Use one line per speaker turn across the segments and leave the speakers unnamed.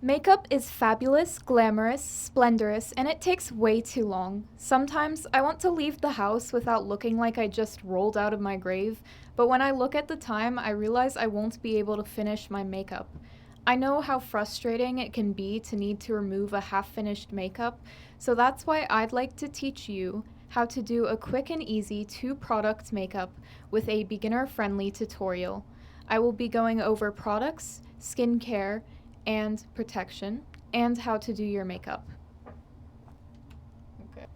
Makeup is fabulous, glamorous, splendorous, and it takes way too long. Sometimes I want to leave the house without looking like I just rolled out of my grave, but when I look at the time, I realize I won't be able to finish my makeup. I know how frustrating it can be to need to remove a half finished makeup, so that's why I'd like to teach you how to do a quick and easy 2 product makeup with a beginner friendly tutorial. I will be going over products, skincare, and protection, and how to do your makeup. Okay.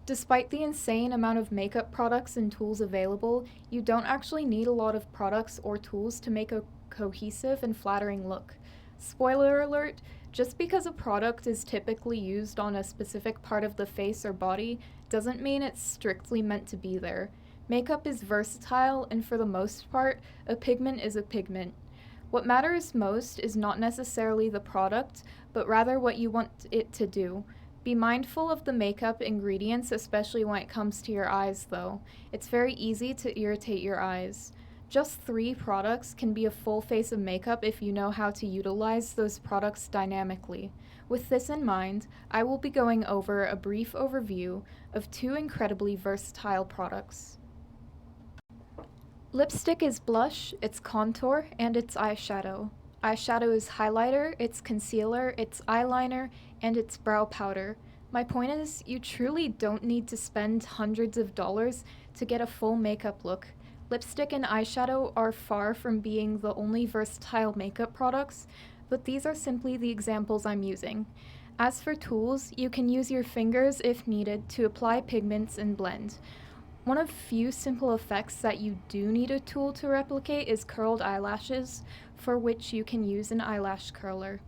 Despite the insane amount of makeup products and tools available, you don't actually need a lot of products or tools to make a cohesive and flattering look. Spoiler alert, just because a product is typically used on a specific part of the face or body doesn't mean it's strictly meant to be there. Makeup is versatile, and for the most part, a pigment is a pigment. What matters most is not necessarily the product, but rather what you want it to do. Be mindful of the makeup ingredients, especially when it comes to your eyes, though. It's very easy to irritate your eyes. Just 3 products can be a full face of makeup if you know how to utilize those products dynamically. With this in mind, I will be going over a brief overview of 2 incredibly versatile products. Lipstick is blush, it's contour, and it's eyeshadow. Eyeshadow is highlighter, it's concealer, it's eyeliner, and it's brow powder. My point is, you truly don't need to spend hundreds of dollars to get a full makeup look. Lipstick and eyeshadow are far from being the only versatile makeup products, but these are simply the examples I'm using. As for tools, you can use your fingers if needed to apply pigments and blend. One of few simple effects that you do need a tool to replicate is curled eyelashes, for which you can use an eyelash curler.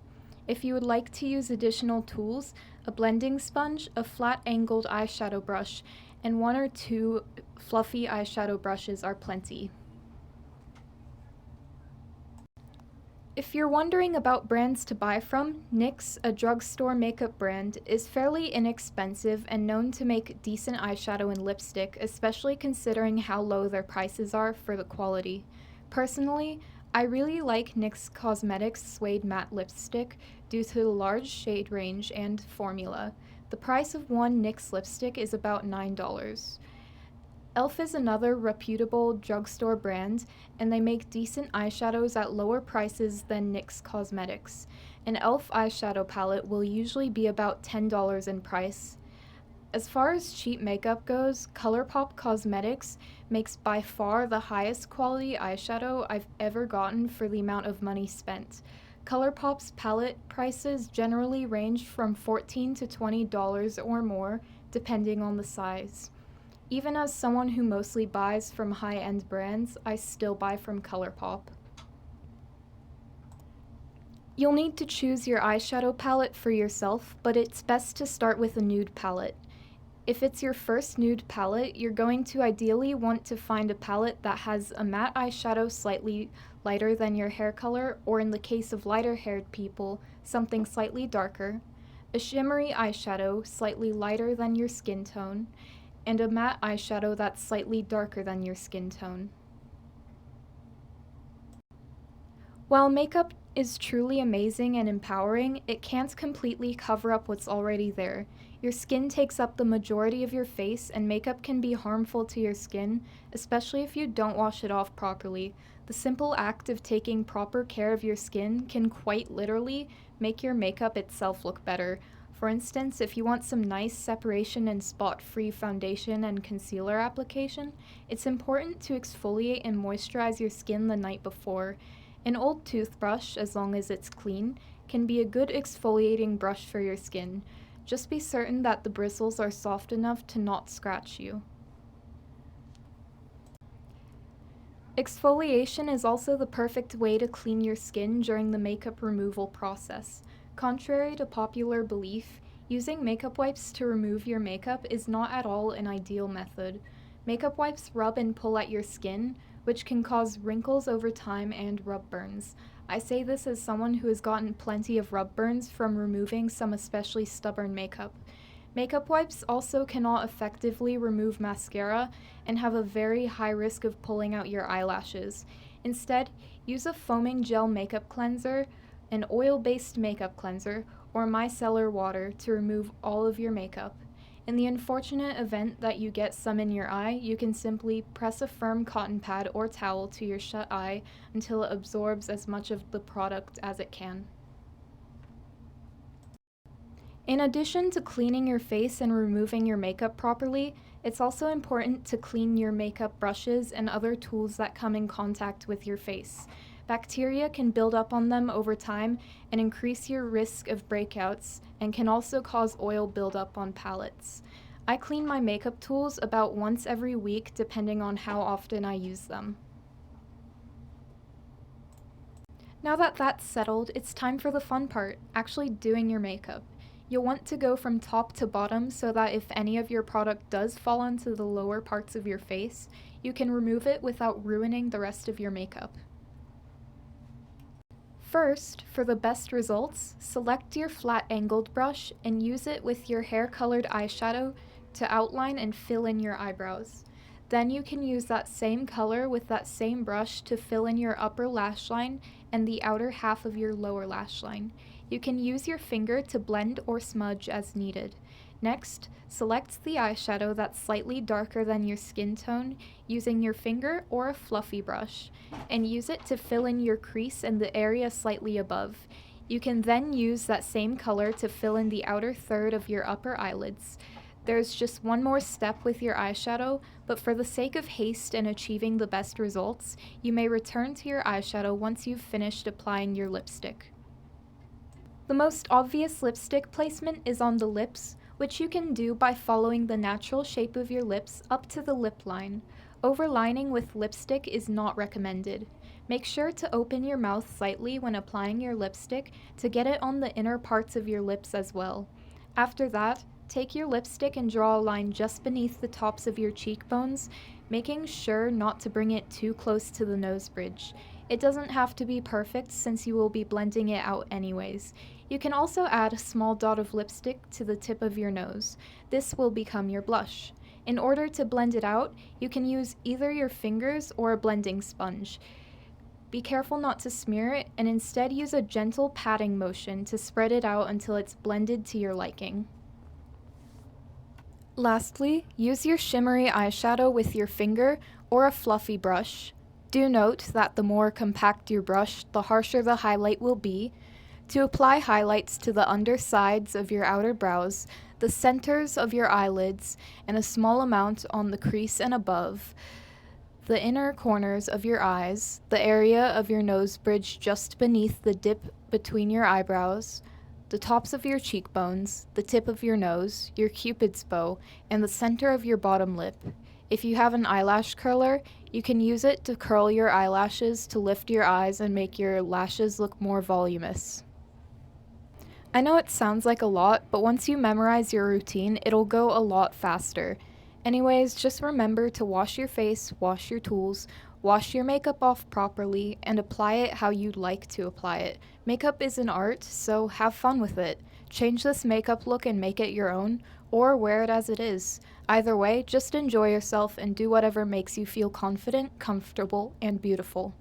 If you would like to use additional tools, a blending sponge, a flat angled eyeshadow brush, and 1 or 2 fluffy eyeshadow brushes are plenty. If you're wondering about brands to buy from, NYX, a drugstore makeup brand, is fairly inexpensive and known to make decent eyeshadow and lipstick, especially considering how low their prices are for the quality. Personally, I really like NYX Cosmetics Suede Matte Lipstick due to the large shade range and formula. The price of one NYX lipstick is about $9. e.l.f. is another reputable drugstore brand, and they make decent eyeshadows at lower prices than NYX Cosmetics. An e.l.f. eyeshadow palette will usually be about $10 in price. As far as cheap makeup goes, ColourPop Cosmetics makes by far the highest quality eyeshadow I've ever gotten for the amount of money spent. ColourPop's palette prices generally range from $14 to $20 or more, depending on the size. Even as someone who mostly buys from high-end brands, I still buy from ColourPop. You'll need to choose your eyeshadow palette for yourself, but it's best to start with a nude palette. If it's your first nude palette, you're going to ideally want to find a palette that has a matte eyeshadow slightly lighter than your hair color, or in the case of lighter-haired people, something slightly darker, a shimmery eyeshadow slightly lighter than your skin tone, and a matte eyeshadow that's slightly darker than your skin tone. While makeup is truly amazing and empowering, it can't completely cover up what's already there. Your skin takes up the majority of your face, and makeup can be harmful to your skin, especially if you don't wash it off properly. The simple act of taking proper care of your skin can quite literally make your makeup itself look better. For instance, if you want some nice separation and spot-free foundation and concealer application, it's important to exfoliate and moisturize your skin the night before. An old toothbrush, as long as it's clean, can be a good exfoliating brush for your skin. Just be certain that the bristles are soft enough to not scratch you. Exfoliation is also the perfect way to clean your skin during the makeup removal process. Contrary to popular belief, using makeup wipes to remove your makeup is not at all an ideal method. Makeup wipes rub and pull at your skin, which can cause wrinkles over time and rub burns. I say this as someone who has gotten plenty of rub burns from removing some especially stubborn makeup. Makeup wipes also cannot effectively remove mascara and have a very high risk of pulling out your eyelashes. Instead, use a foaming gel makeup cleanser an oil-based makeup cleanser, or micellar water to remove all of your makeup. In the unfortunate event that you get some in your eye, you can simply press a firm cotton pad or towel to your shut eye until it absorbs as much of the product as it can. In addition to cleaning your face and removing your makeup properly, it's also important to clean your makeup brushes and other tools that come in contact with your face. Bacteria can build up on them over time and increase your risk of breakouts, and can also cause oil buildup on palettes. I clean my makeup tools about once every week depending on how often I use them. Now that that's settled, it's time for the fun part, actually doing your makeup. You'll want to go from top to bottom so that if any of your product does fall onto the lower parts of your face, you can remove it without ruining the rest of your makeup. First, for the best results, select your flat angled brush and use it with your hair-colored eyeshadow to outline and fill in your eyebrows. Then you can use that same color with that same brush to fill in your upper lash line and the outer half of your lower lash line. You can use your finger to blend or smudge as needed. Next, select the eyeshadow that's slightly darker than your skin tone using your finger or a fluffy brush, and use it to fill in your crease and the area slightly above. You can then use that same color to fill in the outer third of your upper eyelids. There's just one more step with your eyeshadow, but for the sake of haste and achieving the best results, you may return to your eyeshadow once you've finished applying your lipstick. The most obvious lipstick placement is on the lips, which you can do by following the natural shape of your lips up to the lip line. Overlining with lipstick is not recommended. Make sure to open your mouth slightly when applying your lipstick to get it on the inner parts of your lips as well. After that, take your lipstick and draw a line just beneath the tops of your cheekbones, making sure not to bring it too close to the nose bridge. It doesn't have to be perfect since you will be blending it out anyways. You can also add a small dot of lipstick to the tip of your nose. This will become your blush. In order to blend it out, you can use either your fingers or a blending sponge. Be careful not to smear it, and instead use a gentle patting motion to spread it out until it's blended to your liking. Lastly, use your shimmery eyeshadow with your finger or a fluffy brush. Do note that the more compact your brush, the harsher the highlight will be. To apply highlights to the undersides of your outer brows, the centers of your eyelids, and a small amount on the crease and above, the inner corners of your eyes, the area of your nose bridge just beneath the dip between your eyebrows, the tops of your cheekbones, the tip of your nose, your cupid's bow, and the center of your bottom lip. If you have an eyelash curler, you can use it to curl your eyelashes to lift your eyes and make your lashes look more voluminous. I know it sounds like a lot, but once you memorize your routine, it'll go a lot faster. Anyways, just remember to wash your face, wash your tools, wash your makeup off properly, and apply it how you'd like to apply it. Makeup is an art, so have fun with it. Change this makeup look and make it your own, or wear it as it is. Either way, just enjoy yourself and do whatever makes you feel confident, comfortable, and beautiful.